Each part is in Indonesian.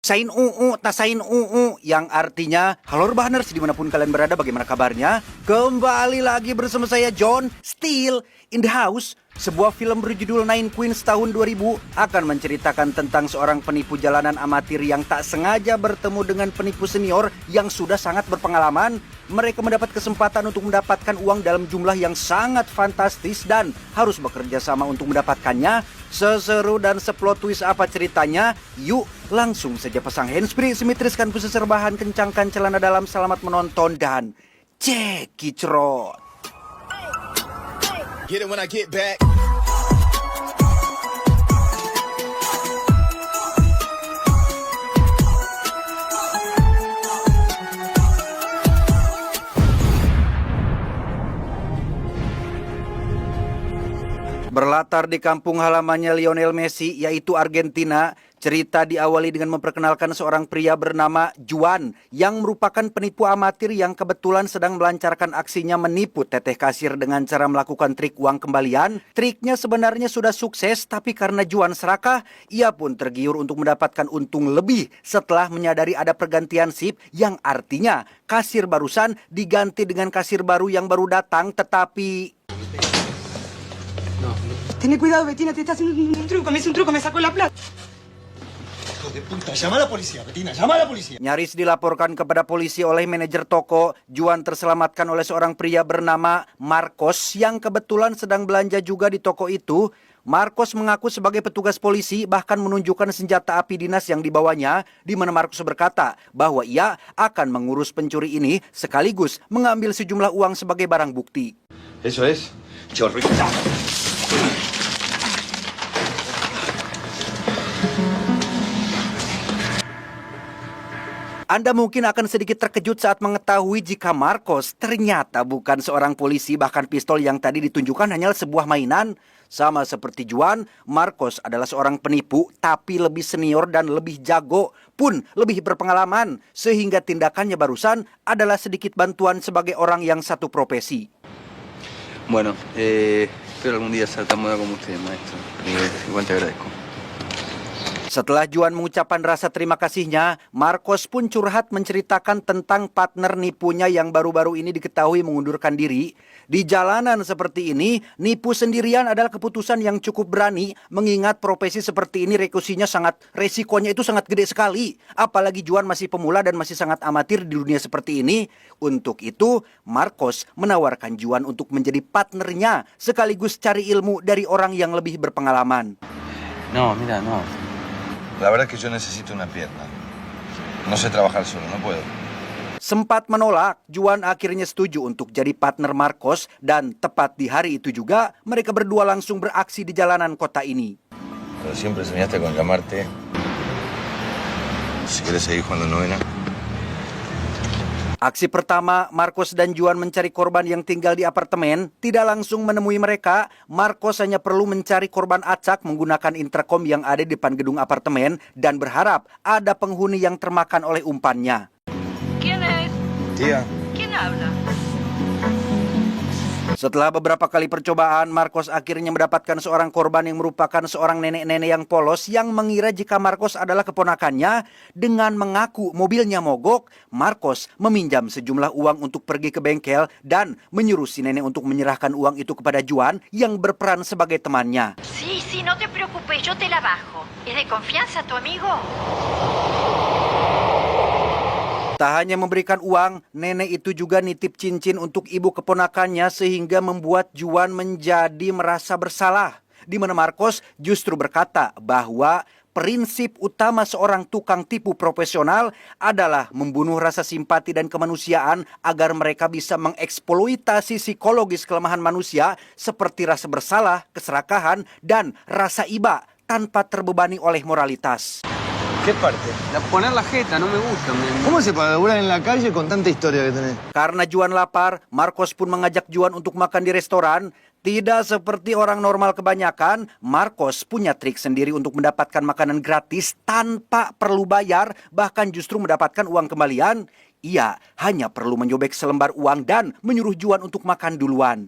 Sain tasain yang artinya halo Rebahaners dimanapun kalian berada, bagaimana kabarnya? Kembali lagi bersama saya John Steele in the house. Sebuah film berjudul Nine Queens tahun 2000 akan menceritakan tentang seorang penipu jalanan amatir yang tak sengaja bertemu dengan penipu senior yang sudah sangat berpengalaman. Mereka mendapat kesempatan untuk mendapatkan uang dalam jumlah yang sangat fantastis dan harus bekerja sama untuk mendapatkannya. Seseru dan seplot twist apa ceritanya? Yuk langsung saja pasang handsfree, simetriskan khusus rebahan, kencangkan celana dalam, selamat menonton dan cekicrot. Get it when I get back. Berlatar di kampung halamannya Lionel Messi, yaitu Argentina, cerita diawali dengan memperkenalkan seorang pria bernama Juan yang merupakan penipu amatir yang kebetulan sedang melancarkan aksinya menipu teteh kasir dengan cara melakukan trik uang kembalian. Triknya sebenarnya sudah sukses, tapi karena Juan serakah, ia pun tergiur untuk mendapatkan untung lebih setelah menyadari ada pergantian sip, yang artinya kasir barusan diganti dengan kasir baru yang baru datang, tetapi Ten cuidado, Betina, te está haciendo un truco, me sacó la plata. Hijo de puta, llama a la policía, Betina, llama a la policía. nyaris dilaporkan kepada polisi oleh manajer toko. Juan terselamatkan oleh seorang pria bernama Marcos yang kebetulan sedang belanja juga di toko itu. Marcos mengaku sebagai petugas polisi, bahkan menunjukkan senjata api dinas yang dibawanya, di mana Marcos berkata bahwa ia akan mengurus pencuri ini sekaligus mengambil sejumlah uang sebagai barang bukti. Eso es chorrita. Anda mungkin akan sedikit terkejut saat mengetahui jika Marcos ternyata bukan seorang polisi, bahkan pistol yang tadi ditunjukkan hanyalah sebuah mainan. Sama seperti Juan, Marcos adalah seorang penipu tapi lebih senior dan lebih jago, pun lebih berpengalaman, sehingga tindakannya barusan adalah sedikit bantuan sebagai orang yang satu profesi. Bueno, espero algún día ser tan bueno como usted, maestro. Igual te agradezco. Setelah Juan mengucapkan rasa terima kasihnya, Marcos pun curhat menceritakan tentang partner nipunya yang baru-baru ini diketahui mengundurkan diri. Di jalanan seperti ini, nipu sendirian adalah keputusan yang cukup berani, mengingat profesi seperti ini resikonya itu sangat gede sekali. Apalagi Juan masih pemula dan masih sangat amatir di dunia seperti ini. Untuk itu, Marcos menawarkan Juan untuk menjadi partnernya, sekaligus cari ilmu dari orang yang lebih berpengalaman. No, mira, no. La verdad es que yo necesito una pierna. No sé trabajar solo, no puedo. Sempat menolak, Juan akhirnya setuju untuk jadi partner Marcos, dan tepat di hari itu juga mereka berdua langsung beraksi di jalanan kota ini. Pero siempre soñaste con llamarte. Si quieres seguir jugando novena. Aksi pertama, Marcos dan Juan mencari korban yang tinggal di apartemen, tidak langsung menemui mereka. Marcos hanya perlu mencari korban acak menggunakan intercom yang ada di depan gedung apartemen dan berharap ada penghuni yang termakan oleh umpannya. ¿Quién es? Tía. ¿Quién habla? Setelah beberapa kali percobaan, Marcos akhirnya mendapatkan seorang korban yang merupakan seorang nenek-nenek yang polos yang mengira jika Marcos adalah keponakannya. Dengan mengaku mobilnya mogok, Marcos meminjam sejumlah uang untuk pergi ke bengkel dan menyuruh si nenek untuk menyerahkan uang itu kepada Juan yang berperan sebagai temannya. Sí, no te preocupes, yo te la bajo. ¿Es de confianza tu amigo? Tak hanya memberikan uang, nenek itu juga nitip cincin untuk ibu keponakannya sehingga membuat Juan menjadi merasa bersalah. Di mana Marcos justru berkata bahwa prinsip utama seorang tukang tipu profesional adalah membunuh rasa simpati dan kemanusiaan agar mereka bisa mengeksploitasi psikologis kelemahan manusia seperti rasa bersalah, keserakahan, dan rasa iba tanpa terbebani oleh moralitas. ¿Qué parte? Poner la jeta, no me gusta. ¿Cómo se para laburar en la calle con tanta historia que tenés? Karena Juan lapar, Marcos pun mengajak Juan untuk makan di restoran. Tidak seperti orang normal kebanyakan, Marcos punya trik sendiri untuk mendapatkan makanan gratis tanpa perlu bayar, bahkan justru mendapatkan uang kembalian. Ia hanya perlu menyobek selembar uang dan menyuruh Juan untuk makan duluan.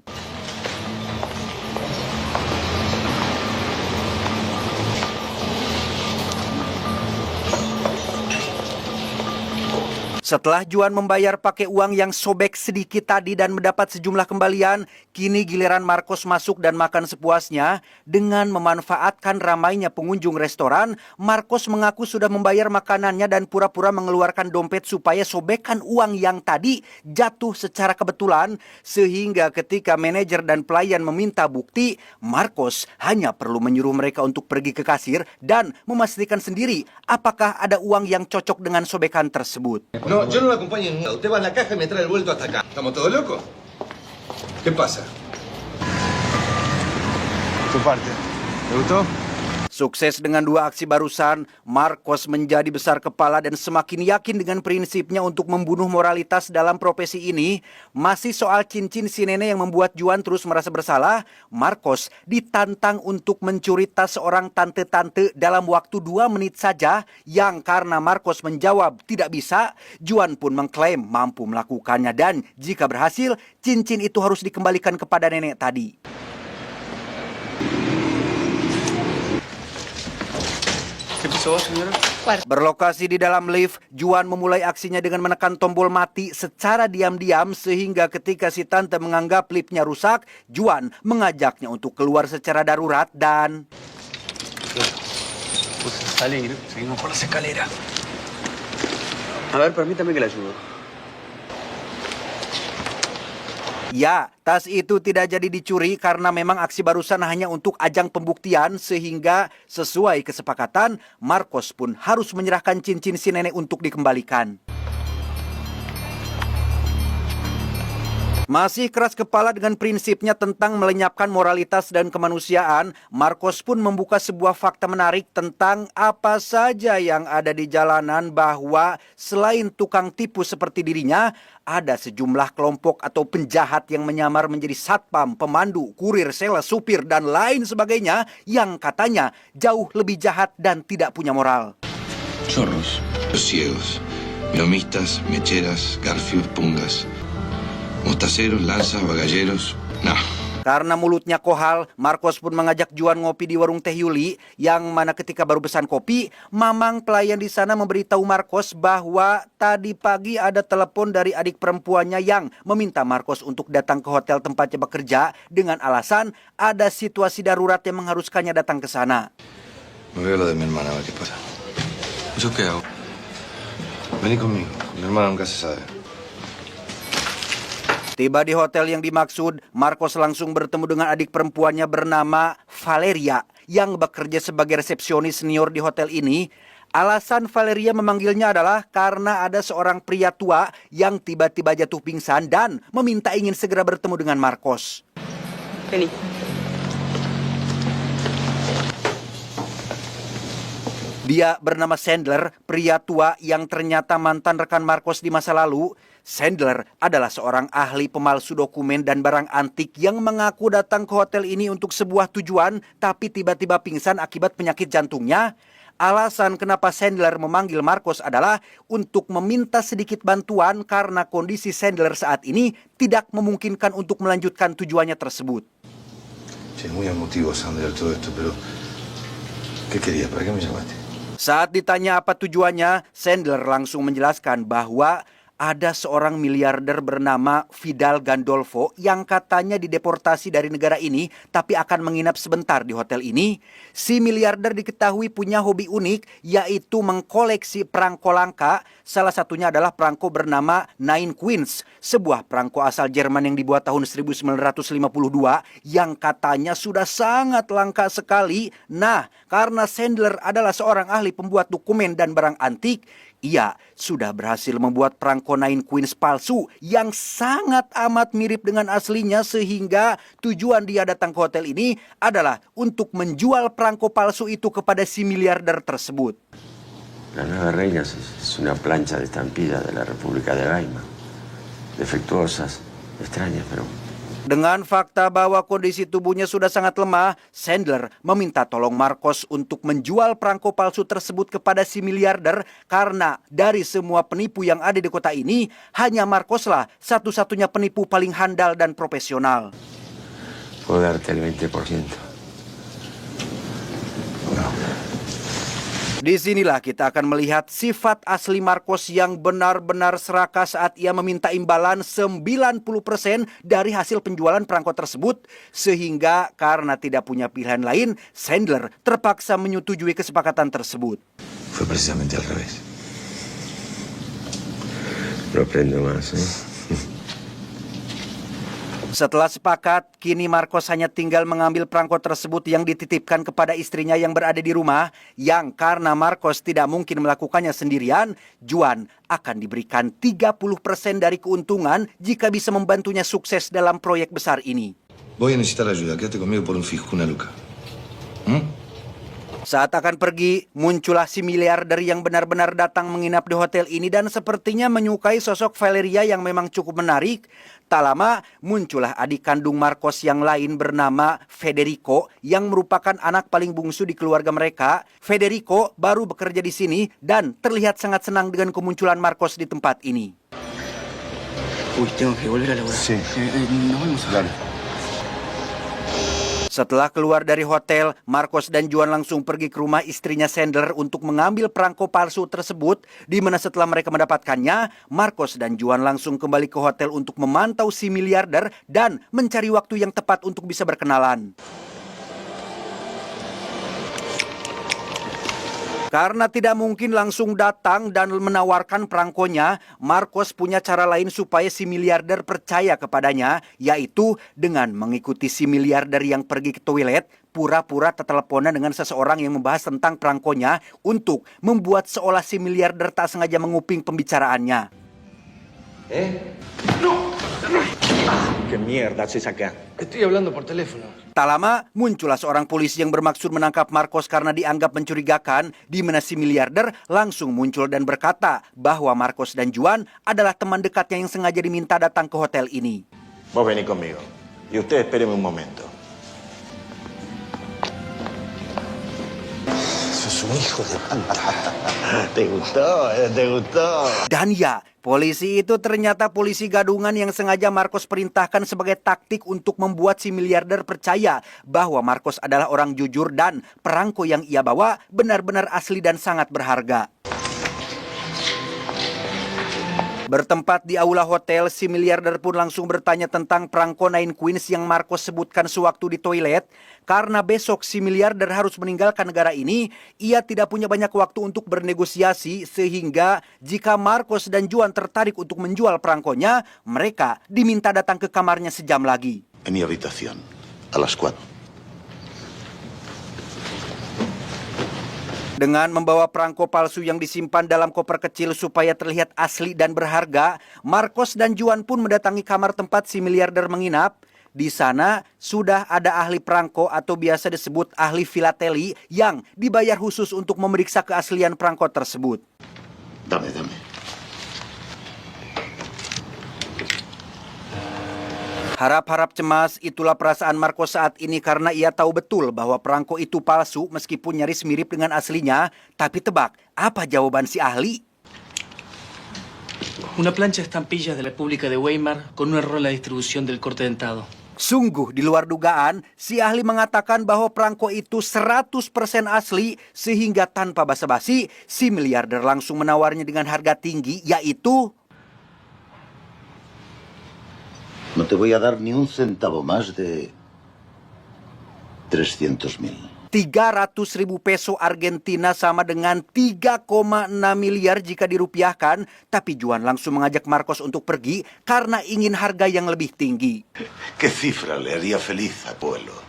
Setelah Juan membayar pakai uang yang sobek sedikit tadi dan mendapat sejumlah kembalian, kini giliran Marcos masuk dan makan sepuasnya. Dengan memanfaatkan ramainya pengunjung restoran, Marcos mengaku sudah membayar makanannya dan pura-pura mengeluarkan dompet supaya sobekan uang yang tadi jatuh secara kebetulan. Sehingga ketika manajer dan pelayan meminta bukti, Marcos hanya perlu menyuruh mereka untuk pergi ke kasir dan memastikan sendiri apakah ada uang yang cocok dengan sobekan tersebut. No, yo no lo acompaño en nada. Usted va a la caja y me trae el vuelto hasta acá. ¿Estamos todos locos? ¿Qué pasa? Tu parte. ¿Te gustó? Sukses dengan 2 aksi barusan, Marcos menjadi besar kepala dan semakin yakin dengan prinsipnya untuk membunuh moralitas dalam profesi ini. Masih soal cincin si nenek yang membuat Juan terus merasa bersalah, Marcos ditantang untuk mencuri tas seorang tante-tante dalam waktu 2 menit saja, yang karena Marcos menjawab tidak bisa, Juan pun mengklaim mampu melakukannya dan jika berhasil, cincin itu harus dikembalikan kepada nenek tadi. Berlokasi di dalam lift, Juan memulai aksinya dengan menekan tombol mati secara diam-diam sehingga ketika si tante menganggap liftnya rusak, Juan mengajaknya untuk keluar secara darurat dan... Pues salir, seguimos por las escaleras. A ver, permítame que la ayude. Ya, tas itu tidak jadi dicuri karena memang aksi barusan hanya untuk ajang pembuktian sehingga sesuai kesepakatan, Marcos pun harus menyerahkan cincin si nenek untuk dikembalikan. Masih keras kepala dengan prinsipnya tentang melenyapkan moralitas dan kemanusiaan, Marcos pun membuka sebuah fakta menarik tentang apa saja yang ada di jalanan bahwa selain tukang tipu seperti dirinya, ada sejumlah kelompok atau penjahat yang menyamar menjadi satpam, pemandu, kurir, sales, supir, dan lain sebagainya yang katanya jauh lebih jahat dan tidak punya moral. Chorros, ciegos, miomistas, mecheras, garfios, pungas, mostaceros, lanzas, bagalleros, nah. Karena mulutnya kohal, Marcos pun mengajak Juan ngopi di warung Teh Yuli, yang mana ketika baru pesan kopi, mamang pelayan di sana memberitahu Marcos bahwa tadi pagi ada telepon dari adik perempuannya yang meminta Marcos untuk datang ke hotel tempatnya bekerja dengan alasan ada situasi darurat yang mengharuskannya datang ke sana. Me veo lo de mi hermana, a ver qué pasa. ¿Yo qué hago? Vení conmigo, mi hermana nunca se sabe. Tiba di hotel yang dimaksud, Marcos langsung bertemu dengan adik perempuannya bernama Valeria yang bekerja sebagai resepsionis senior di hotel ini. Alasan Valeria memanggilnya adalah karena ada seorang pria tua yang tiba-tiba jatuh pingsan dan meminta ingin segera bertemu dengan Marcos. Vení. Dia bernama Sandler, pria tua yang ternyata mantan rekan Marcos di masa lalu. Sandler adalah seorang ahli pemalsu dokumen dan barang antik yang mengaku datang ke hotel ini untuk sebuah tujuan, tapi tiba-tiba pingsan akibat penyakit jantungnya. Alasan kenapa Sandler memanggil Marcos adalah untuk meminta sedikit bantuan karena kondisi Sandler saat ini tidak memungkinkan untuk melanjutkan tujuannya tersebut. Sí, muy emotivo, Sandler, todo esto, pero... ¿Qué querías? ¿Para qué me llamaste? Saat ditanya apa tujuannya, Sandler langsung menjelaskan bahwa ada seorang miliarder bernama Vidal Gandolfo yang katanya dideportasi dari negara ini tapi akan menginap sebentar di hotel ini. Si miliarder diketahui punya hobi unik yaitu mengkoleksi perangko langka. Salah satunya adalah perangko bernama Nine Queens, sebuah perangko asal Jerman yang dibuat tahun 1952 yang katanya sudah sangat langka sekali. Nah, karena Sandler adalah seorang ahli pembuat dokumen dan barang antik, ia sudah berhasil membuat perangko Nine Queens palsu yang sangat amat mirip dengan aslinya sehingga tujuan dia datang ke hotel ini adalah untuk menjual perangko palsu itu kepada si miliarder tersebut. La nueva reina es una plancha de estampillas de la República de Weimar. Defectuosas, extrañas, pero... Dengan fakta bahwa kondisi tubuhnya sudah sangat lemah, Sandler meminta tolong Marcos untuk menjual perangko palsu tersebut kepada si miliarder karena dari semua penipu yang ada di kota ini, hanya Marcoslah satu-satunya penipu paling handal dan profesional. Puedo darte el 20%. Disinilah kita akan melihat sifat asli Marcos yang benar-benar serakah saat ia meminta imbalan 90% dari hasil penjualan perangko tersebut. Sehingga karena tidak punya pilihan lain, Sandler terpaksa menyetujui kesepakatan tersebut. Fue precisamente al revés. No aprendo más, ¿eh? Setelah sepakat, kini Marcos hanya tinggal mengambil perangko tersebut yang dititipkan kepada istrinya yang berada di rumah, yang karena Marcos tidak mungkin melakukannya sendirian, Juan akan diberikan 30% dari keuntungan jika bisa membantunya sukses dalam proyek besar ini. Voy a necesitar ayuda. Quédate conmigo por un fijo, una luca. Saat akan pergi, muncullah si miliarder yang benar-benar datang menginap di hotel ini dan sepertinya menyukai sosok Valeria yang memang cukup menarik. Tak lama, muncullah adik kandung Marcos yang lain bernama Federico yang merupakan anak paling bungsu di keluarga mereka. Federico baru bekerja di sini dan terlihat sangat senang dengan kemunculan Marcos di tempat ini. Uy, tengo que volver a laburar. Sí. Nos vemos ahora. Setelah keluar dari hotel, Marcos dan Juan langsung pergi ke rumah istrinya Sandler untuk mengambil perangko palsu tersebut, di mana setelah mereka mendapatkannya, Marcos dan Juan langsung kembali ke hotel untuk memantau si miliarder dan mencari waktu yang tepat untuk bisa berkenalan. Karena tidak mungkin langsung datang dan menawarkan perangkonya, Marcos punya cara lain supaya si miliarder percaya kepadanya, yaitu dengan mengikuti si miliarder yang pergi ke toilet, pura-pura terteleponan dengan seseorang yang membahas tentang perangkonya untuk membuat seolah si miliarder tak sengaja menguping pembicaraannya. ¿Qué mierda haces acá? Estoy hablando por teléfono. Tak lama, muncullah seorang polisi yang bermaksud menangkap Marcos karena dianggap mencurigakan, di mana si miliarder langsung muncul dan berkata bahwa Marcos dan Juan adalah teman dekatnya yang sengaja diminta datang ke hotel ini. Vos vení conmigo. Y usted espéreme un momento. Sos un hijo de puta. ¿Te gustó? ¿Te gustó? Dan ya, polisi itu ternyata polisi gadungan yang sengaja Marcos perintahkan sebagai taktik untuk membuat si miliarder percaya bahwa Marcos adalah orang jujur dan perangko yang ia bawa benar-benar asli dan sangat berharga. Bertempat di aula hotel, si miliarder pun langsung bertanya tentang perangko Nine Queens yang Marcos sebutkan sewaktu di toilet. Karena besok si miliarder harus meninggalkan negara ini, ia tidak punya banyak waktu untuk bernegosiasi, sehingga jika Marcos dan Juan tertarik untuk menjual perangkonya, mereka diminta datang ke kamarnya sejam lagi. En mi habitación, a las 4. Dengan membawa perangko palsu yang disimpan dalam koper kecil supaya terlihat asli dan berharga, Marcos dan Juan pun mendatangi kamar tempat si miliarder menginap. Di sana sudah ada ahli perangko atau biasa disebut ahli filateli yang dibayar khusus untuk memeriksa keaslian perangko tersebut. Dame. Harap-harap cemas, itulah perasaan Marcos saat ini karena ia tahu betul bahwa perangko itu palsu meskipun nyaris mirip dengan aslinya. Tapi tebak, apa jawaban si ahli? Una plancha de estampillas de la República de Weimar con un error en la distribución del corte dentado. Sungguh di luar dugaan, si ahli mengatakan bahwa perangko itu 100% asli, sehingga tanpa basa-basi, si miliarder langsung menawarnya dengan harga tinggi, yaitu No te voy a dar ni un centavo más de 300.000. 300.000 peso Argentina sama dengan 3,6 miliar jika dirupiahkan. Tapi Juan langsung mengajak Marcos untuk pergi karena ingin harga yang lebih tinggi. ¿Qué cifra le haría feliz a Pueblo?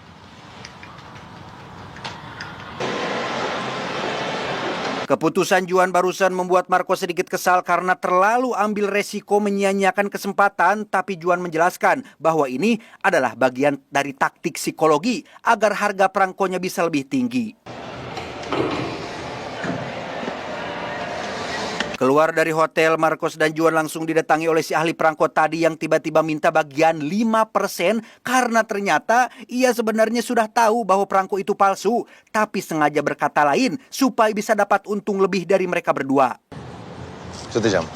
Keputusan Juan barusan membuat Marcos sedikit kesal karena terlalu ambil resiko menyia-nyiakan kesempatan. Tapi Juan menjelaskan bahwa ini adalah bagian dari taktik psikologi agar harga perangkonya bisa lebih tinggi. Keluar dari hotel, Marcos dan Juan langsung didatangi oleh si ahli perangko tadi yang tiba-tiba minta bagian 5% karena ternyata ia sebenarnya sudah tahu bahwa perangko itu palsu, tapi sengaja berkata lain supaya bisa dapat untung lebih dari mereka berdua. Yo te llamo.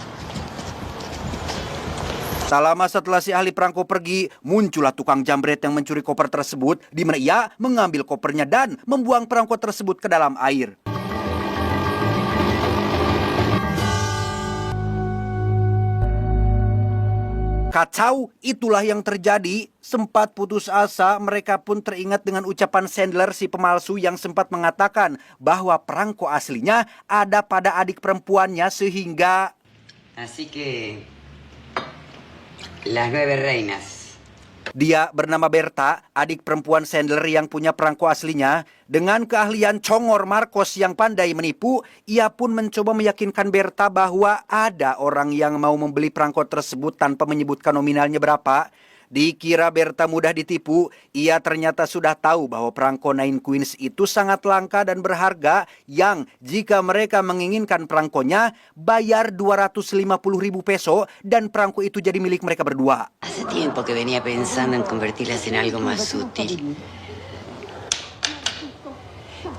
Tak lama setelah si ahli perangko pergi, muncullah tukang jambret yang mencuri koper tersebut, di mana ia mengambil kopernya dan membuang perangko tersebut ke dalam air. Kacau, itulah yang terjadi. Sempat putus asa, mereka pun teringat dengan ucapan Sandler si pemalsu yang sempat mengatakan bahwa perangko aslinya ada pada adik perempuannya sehingga... Así que... Las 9 reinas. Dia bernama Berta, adik perempuan Sandler yang punya perangko aslinya. Dengan keahlian congor Marcos yang pandai menipu, ia pun mencoba meyakinkan Berta bahwa ada orang yang mau membeli perangko tersebut tanpa menyebutkan nominalnya berapa. Dikira Berta mudah ditipu, ia ternyata sudah tahu bahwa perangko Nine Queens itu sangat langka dan berharga yang jika mereka menginginkan perangkonya, bayar 250.000 peso dan perangko itu jadi milik mereka berdua. Hace tiempo que venía pensando en convertirlas en algo más útil.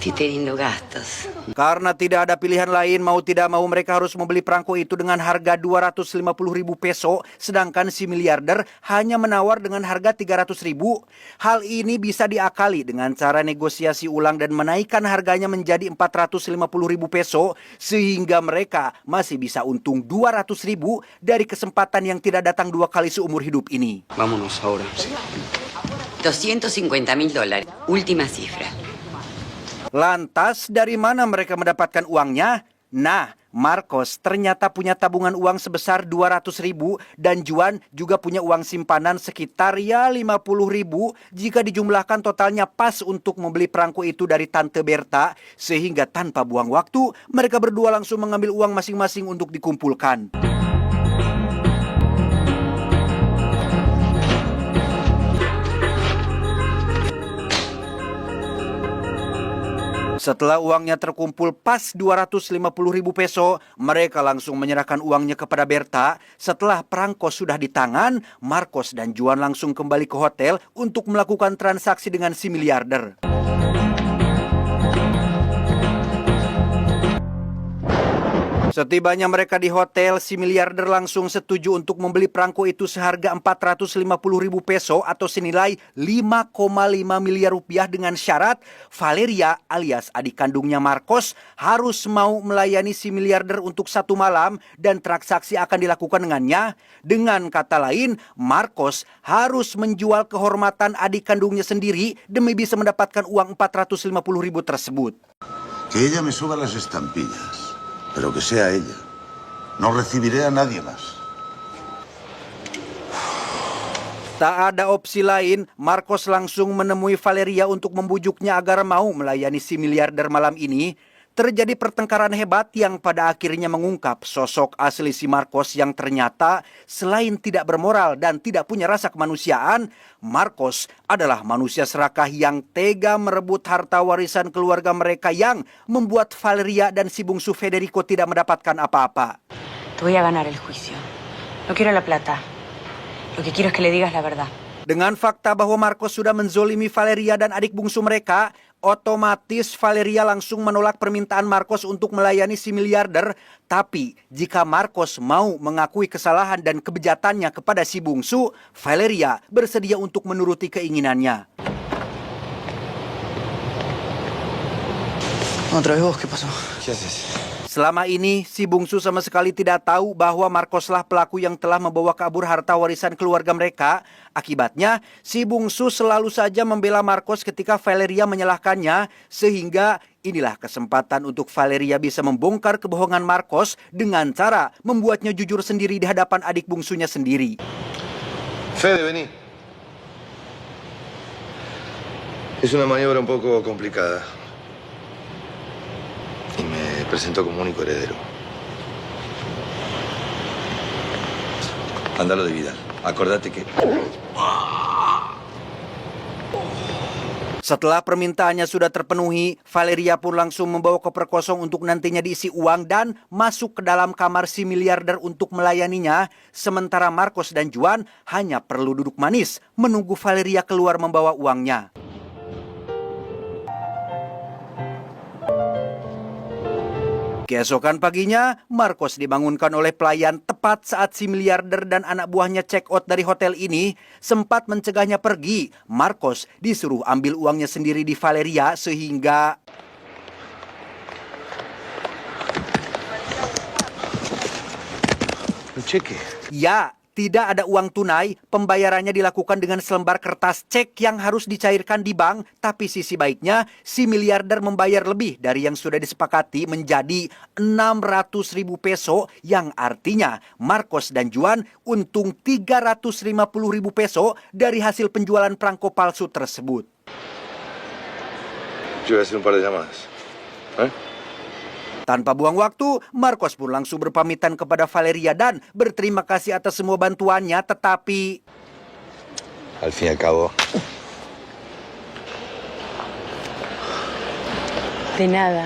Estoy teniendo gastos. Karena tidak ada pilihan lain, mau tidak mau mereka harus membeli perangko itu dengan harga 250.000 peso, sedangkan si miliarder hanya menawar dengan harga 300.000. Hal ini bisa diakali dengan cara negosiasi ulang dan menaikkan harganya menjadi 450.000 peso, sehingga mereka masih bisa untung 200.000 dari kesempatan yang tidak datang 2 kali seumur hidup ini. Vámonos ahora. Sí. $250.000. Última cifra. Lantas dari mana mereka mendapatkan uangnya? Nah, Marcos ternyata punya tabungan uang sebesar 200.000 dan Juan juga punya uang simpanan sekitar 50.000. Jika dijumlahkan totalnya pas untuk membeli perangko itu dari Tante Berta, sehingga tanpa buang waktu, mereka berdua langsung mengambil uang masing-masing untuk dikumpulkan. Setelah uangnya terkumpul pas 250.000 peso, mereka langsung menyerahkan uangnya kepada Berta. Setelah perangko sudah di tangan, Marcos dan Juan langsung kembali ke hotel untuk melakukan transaksi dengan si miliarder. Setibanya mereka di hotel, si miliarder langsung setuju untuk membeli perangko itu seharga 450.000 peso atau senilai 5,5 miliar rupiah dengan syarat Valeria alias adik kandungnya Marcos harus mau melayani si miliarder untuk 1 malam dan transaksi akan dilakukan dengannya. Dengan kata lain, Marcos harus menjual kehormatan adik kandungnya sendiri demi bisa mendapatkan uang 450.000 tersebut. Que ella me suba las estampillas. Pero que sea ella. No recibiré a nadie más. Tak ada opsi lain, Marcos langsung menemui Valeria untuk membujuknya agar mau melayani si miliarder malam ini. Terjadi pertengkaran hebat yang pada akhirnya mengungkap sosok asli si Marcos yang ternyata selain tidak bermoral dan tidak punya rasa kemanusiaan, Marcos adalah manusia serakah yang tega merebut harta warisan keluarga mereka yang membuat Valeria dan si bungsu Federico tidak mendapatkan apa-apa. Te voy a ganar el juicio. No quiero la plata. Lo que quiero es que le digas la verdad. Dengan fakta bahwa Marcos sudah menzolimi Valeria dan adik bungsu mereka, otomatis Valeria langsung menolak permintaan Marcos untuk melayani si miliarder. Tapi jika Marcos mau mengakui kesalahan dan kebejatannya kepada si bungsu, Valeria bersedia untuk menuruti keinginannya. Otra vez vos, ¿qué pasó? ¿Qué haces? Selama ini, si bungsu sama sekali tidak tahu bahwa Marcoslah pelaku yang telah membawa kabur harta warisan keluarga mereka. Akibatnya, si bungsu selalu saja membela Marcos ketika Valeria menyalahkannya, sehingga inilah kesempatan untuk Valeria bisa membongkar kebohongan Marcos dengan cara membuatnya jujur sendiri di hadapan adik bungsunya sendiri. Fede, vení. Es una maniobra un poco complicada. Y me presentó como único heredero. Andalo de vida. Acordate que... Setelah permintaannya sudah terpenuhi, Valeria pun langsung membawa koper kosong untuk nantinya diisi uang dan masuk ke dalam kamar si miliarder untuk melayaninya. Sementara Marcos dan Juan hanya perlu duduk manis menunggu Valeria keluar membawa uangnya. Keesokan paginya, Marcos dibangunkan oleh pelayan tepat saat si miliarder dan anak buahnya check out dari hotel ini. Sempat mencegahnya pergi, Marcos disuruh ambil uangnya sendiri di Valeria sehingga... El cheque. Ya, tidak ada uang tunai, pembayarannya dilakukan dengan selembar kertas cek yang harus dicairkan di bank, tapi sisi baiknya, si miliarder membayar lebih dari yang sudah disepakati menjadi 600.000 peso, yang artinya Marcos dan Juan untung 350.000 peso dari hasil penjualan perangko palsu tersebut. Yo voy a hacer un par de llamadas. Tanpa buang waktu, Marcos pun langsung berpamitan kepada Valeria dan berterima kasih atas semua bantuannya, tetapi Al fin y al cabo. De nada.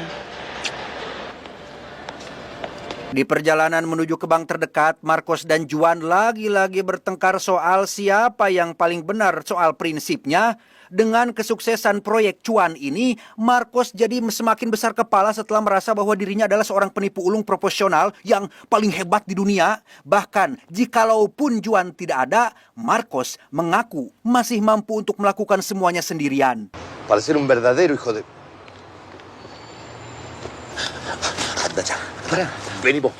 di perjalanan menuju ke bank terdekat, Marcos dan Juan lagi-lagi bertengkar soal siapa yang paling benar soal prinsipnya. Dengan kesuksesan proyek cuan ini, Marcos jadi semakin besar kepala setelah merasa bahwa dirinya adalah seorang penipu ulung profesional yang paling hebat di dunia. Bahkan, jikalaupun Juan tidak ada, Marcos mengaku masih mampu untuk melakukan semuanya sendirian. Para ser un verdadero hijo de... Anda ya. Para, vení vos.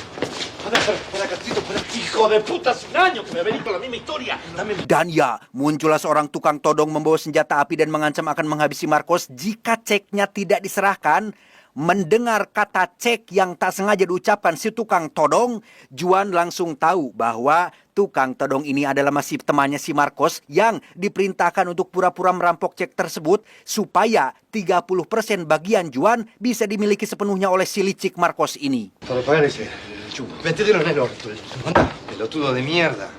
Para, Castito, para. Hijo de puta, hace un año que me venís con la misma historia. Dan ya, muncullah seorang tukang todong membawa senjata api dan mengancam akan menghabisi Marcos jika ceknya tidak diserahkan. Mendengar kata cek yang tak sengaja diucapkan si tukang todong, Juan langsung tahu bahwa tukang todong ini adalah masih temannya si Marcos yang diperintahkan untuk pura-pura merampok cek tersebut supaya 30% bagian Juan bisa dimiliki sepenuhnya oleh si licik Marcos ini. Para pagar ese chumbo. Métetelo en el orto. Anda, pelotudo de mierda.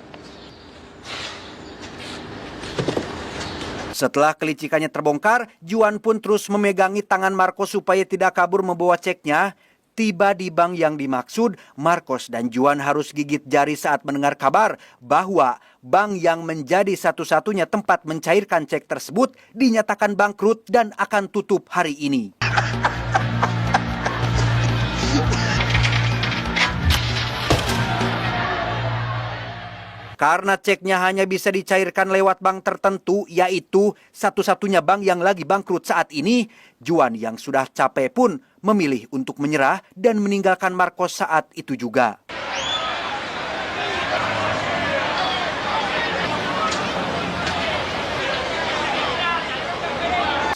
Setelah kelicikannya terbongkar, Juan pun terus memegangi tangan Marcos supaya tidak kabur membawa ceknya. Tiba di bank yang dimaksud, Marcos dan Juan harus gigit jari saat mendengar kabar bahwa bank yang menjadi satu-satunya tempat mencairkan cek tersebut dinyatakan bangkrut dan akan tutup hari ini. Karena ceknya hanya bisa dicairkan lewat bank tertentu, yaitu satu-satunya bank yang lagi bangkrut saat ini, Juan yang sudah capek pun memilih untuk menyerah dan meninggalkan Marcos saat itu juga.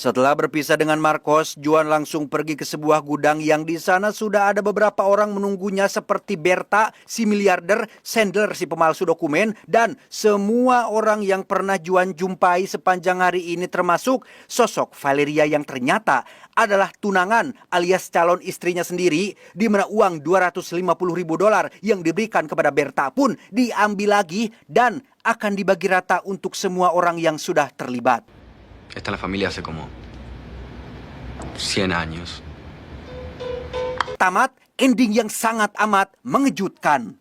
Setelah berpisah dengan Marcos, Juan langsung pergi ke sebuah gudang yang di sana sudah ada beberapa orang menunggunya seperti Berta, si miliarder, Sandler, si pemalsu dokumen, dan semua orang yang pernah Juan jumpai sepanjang hari ini termasuk sosok Valeria yang ternyata adalah tunangan alias calon istrinya sendiri, di mana uang $250.000 yang diberikan kepada Berta pun diambil lagi dan akan dibagi rata untuk semua orang yang sudah terlibat. Está en la familia hace como 100 años. Tamat, ending yang sangat amat mengejutkan.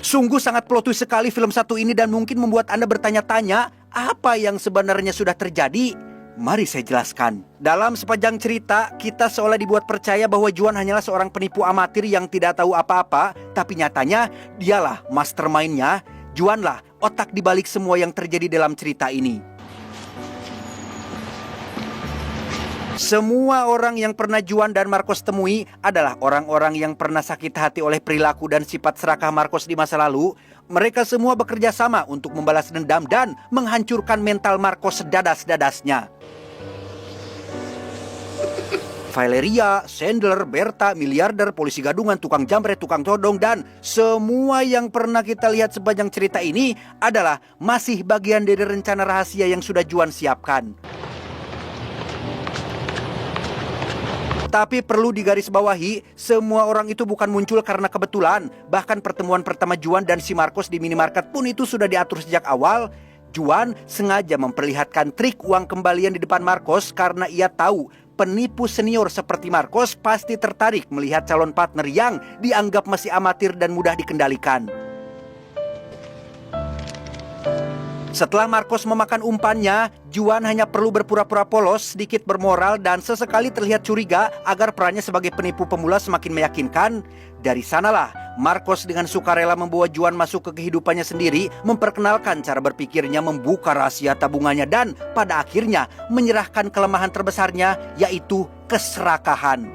Sungguh sangat plot twist sekali film satu ini dan mungkin membuat Anda bertanya-tanya apa yang sebenarnya sudah terjadi. Mari saya jelaskan. Dalam sepanjang cerita, kita seolah dibuat percaya bahwa Juan hanyalah seorang penipu amatir yang tidak tahu apa-apa, tapi nyatanya dialah mastermind-nya. Juanlah otak dibalik semua yang terjadi dalam cerita ini. Semua orang yang pernah Juan dan Marcos temui adalah orang-orang yang pernah sakit hati oleh perilaku dan sifat serakah Marcos di masa lalu. Mereka semua bekerja sama untuk membalas dendam dan menghancurkan mental Marcos sedadas-dadasnya. Valeria, Sandler, Berta, miliarder, polisi gadungan, tukang jamret, tukang todong, dan semua yang pernah kita lihat sepanjang cerita ini adalah masih bagian dari rencana rahasia yang sudah Juan siapkan. Tapi perlu digarisbawahi, semua orang itu bukan muncul karena kebetulan. Bahkan pertemuan pertama Juan dan si Marcos di minimarket pun itu sudah diatur sejak awal. Juan sengaja memperlihatkan trik uang kembalian di depan Marcos karena ia tahu penipu senior seperti Marcos pasti tertarik melihat calon partner yang dianggap masih amatir dan mudah dikendalikan. Setelah Marcos memakan umpannya, Juan hanya perlu berpura-pura polos, sedikit bermoral, dan sesekali terlihat curiga agar perannya sebagai penipu pemula semakin meyakinkan. Dari sanalah, Marcos dengan sukarela membawa Juan masuk ke kehidupannya sendiri, memperkenalkan cara berpikirnya, membuka rahasia tabungannya, dan pada akhirnya menyerahkan kelemahan terbesarnya, yaitu keserakahan.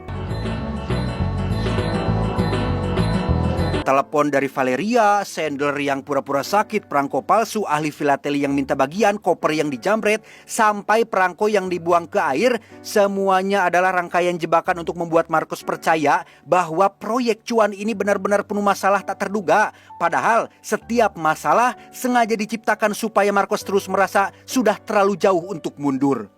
telepon dari Valeria, Sandler yang pura-pura sakit, perangko palsu, ahli filateli yang minta bagian, koper yang dijamret, sampai perangko yang dibuang ke air, semuanya adalah rangkaian jebakan untuk membuat Marcos percaya bahwa proyek cuan ini benar-benar penuh masalah tak terduga. Padahal setiap masalah sengaja diciptakan supaya Marcos terus merasa sudah terlalu jauh untuk mundur.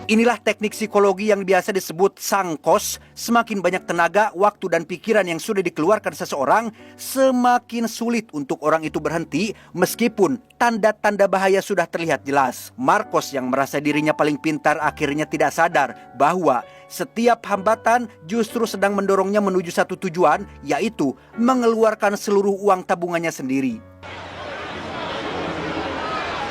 Inilah teknik psikologi yang biasa disebut sangkos. Semakin banyak tenaga, waktu dan pikiran yang sudah dikeluarkan seseorang, semakin sulit untuk orang itu berhenti meskipun tanda-tanda bahaya sudah terlihat jelas. Marcos yang merasa dirinya paling pintar akhirnya tidak sadar bahwa setiap hambatan justru sedang mendorongnya menuju satu tujuan, yaitu mengeluarkan seluruh uang tabungannya sendiri.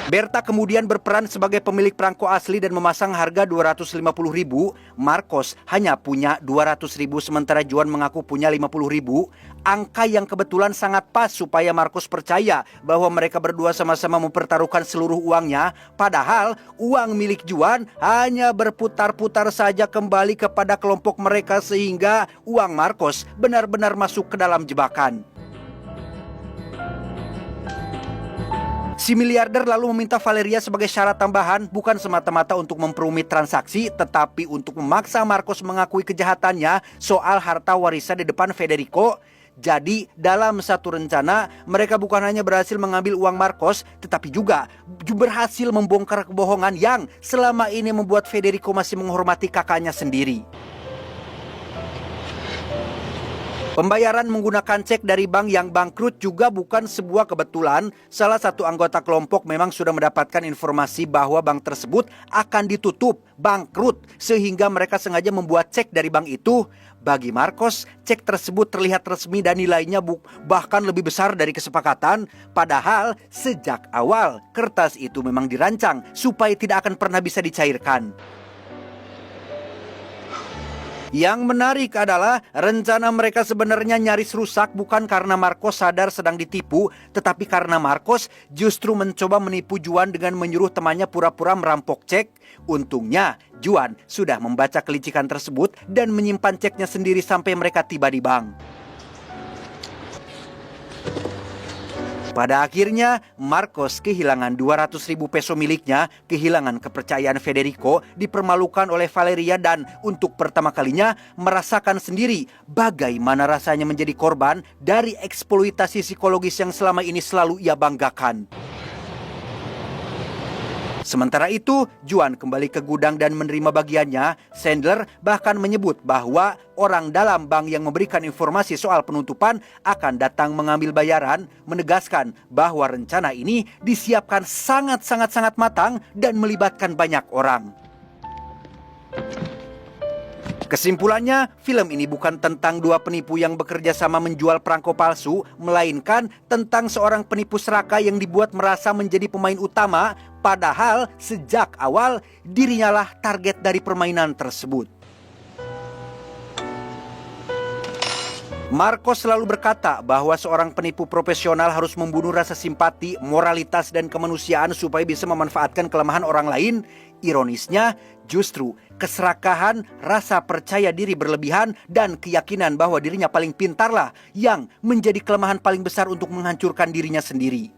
Berta kemudian berperan sebagai pemilik perangko asli dan memasang harga 250.000. Marcos hanya punya 200.000 sementara Juan mengaku punya 50.000. Angka yang kebetulan sangat pas supaya Marcos percaya bahwa mereka berdua sama-sama mempertaruhkan seluruh uangnya. Padahal uang milik Juan hanya berputar-putar saja kembali kepada kelompok mereka sehingga uang Marcos benar-benar masuk ke dalam jebakan. Si miliarder lalu meminta Valeria sebagai syarat tambahan bukan semata-mata untuk memperumit transaksi, tetapi untuk memaksa Marcos mengakui kejahatannya soal harta warisan di depan Federico. Jadi dalam satu rencana, mereka bukan hanya berhasil mengambil uang Marcos, tetapi juga berhasil membongkar kebohongan yang selama ini membuat Federico masih menghormati kakaknya sendiri. Pembayaran menggunakan cek dari bank yang bangkrut juga bukan sebuah kebetulan. Salah satu anggota kelompok memang sudah mendapatkan informasi bahwa bank tersebut akan ditutup, bangkrut, sehingga mereka sengaja membuat cek dari bank itu. Bagi Marcos, cek tersebut terlihat resmi dan nilainya bahkan lebih besar dari kesepakatan. Padahal sejak awal, kertas itu memang dirancang supaya tidak akan pernah bisa dicairkan. Yang menarik adalah rencana mereka sebenarnya nyaris rusak bukan karena Marcos sadar sedang ditipu, tetapi karena Marcos justru mencoba menipu Juan dengan menyuruh temannya pura-pura merampok cek. Untungnya Juan sudah membaca kelicikan tersebut dan menyimpan ceknya sendiri sampai mereka tiba di bank. Pada akhirnya, Marcos kehilangan 200.000 peso miliknya, kehilangan kepercayaan Federico, dipermalukan oleh Valeria dan untuk pertama kalinya merasakan sendiri bagaimana rasanya menjadi korban dari eksploitasi psikologis yang selama ini selalu ia banggakan. Sementara itu, Juan kembali ke gudang dan menerima bagiannya. Sandler bahkan menyebut bahwa orang dalam bank yang memberikan informasi soal penutupan akan datang mengambil bayaran, menegaskan bahwa rencana ini disiapkan sangat matang dan melibatkan banyak orang. Kesimpulannya, film ini bukan tentang dua penipu yang bekerja sama menjual perangko palsu, melainkan tentang seorang penipu serakah yang dibuat merasa menjadi pemain utama, padahal sejak awal dirinya lah target dari permainan tersebut. Marcos selalu berkata bahwa seorang penipu profesional harus membunuh rasa simpati, moralitas, dan kemanusiaan supaya bisa memanfaatkan kelemahan orang lain. Ironisnya, justru keserakahan, rasa percaya diri berlebihan, dan keyakinan bahwa dirinya paling pintarlah yang menjadi kelemahan paling besar untuk menghancurkan dirinya sendiri.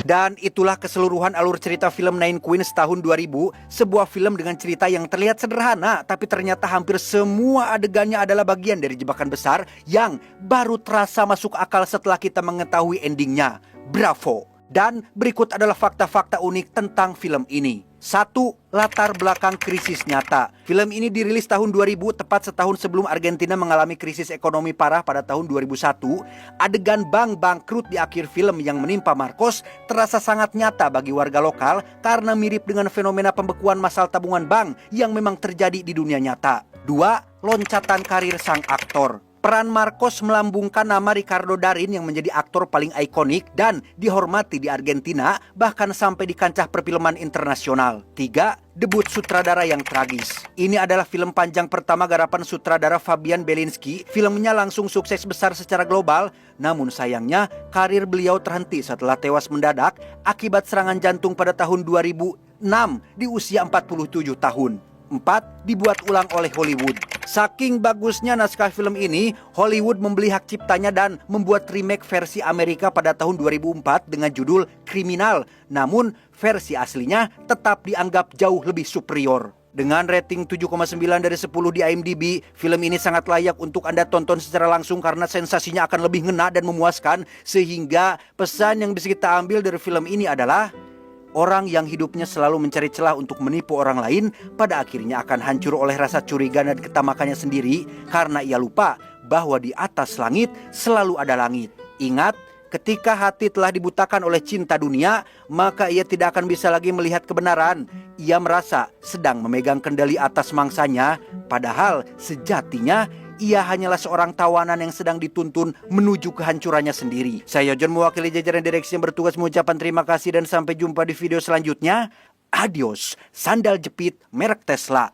Dan itulah keseluruhan alur cerita film Nine Queens tahun 2000. Sebuah film dengan cerita yang terlihat sederhana, tapi ternyata hampir semua adegannya adalah bagian dari jebakan besar yang baru terasa masuk akal setelah kita mengetahui endingnya. Bravo! Dan berikut adalah fakta-fakta unik tentang film ini. 1. Latar belakang krisis nyata. Film ini dirilis tahun 2000, tepat setahun sebelum Argentina mengalami krisis ekonomi parah pada tahun 2001. Adegan bank bangkrut di akhir film yang menimpa Marcos terasa sangat nyata bagi warga lokal karena mirip dengan fenomena pembekuan massal tabungan bank yang memang terjadi di dunia nyata. 2. Loncatan karir sang aktor. Peran Marcos melambungkan nama Ricardo Darín yang menjadi aktor paling ikonik dan dihormati di Argentina, bahkan sampai di kancah perfilman internasional. 3. Debut sutradara yang tragis. Ini adalah film panjang pertama garapan sutradara Fabian Belinsky. Filmnya langsung sukses besar secara global, namun sayangnya karir beliau terhenti setelah tewas mendadak akibat serangan jantung pada tahun 2006 di usia 47 tahun. dibuat ulang oleh Hollywood. Saking bagusnya naskah film ini, Hollywood membeli hak ciptanya dan membuat remake versi Amerika pada tahun 2004 dengan judul Kriminal. Namun, versi aslinya tetap dianggap jauh lebih superior. Dengan rating 7,9 dari 10 di IMDb, film ini sangat layak untuk Anda tonton secara langsung karena sensasinya akan lebih ngena dan memuaskan. Sehingga pesan yang bisa kita ambil dari film ini adalah orang yang hidupnya selalu mencari celah untuk menipu orang lain pada akhirnya akan hancur oleh rasa curiga dan ketamakannya sendiri karena ia lupa bahwa di atas langit selalu ada langit. Ingat, ketika hati telah dibutakan oleh cinta dunia, maka ia tidak akan bisa lagi melihat kebenaran. Ia merasa sedang memegang kendali atas mangsanya, padahal sejatinya ia hanyalah seorang tawanan yang sedang dituntun menuju kehancurannya sendiri. Saya John mewakili jajaran direksi yang bertugas mengucapkan terima kasih dan sampai jumpa di video selanjutnya. Adios, sandal jepit merek Tesla.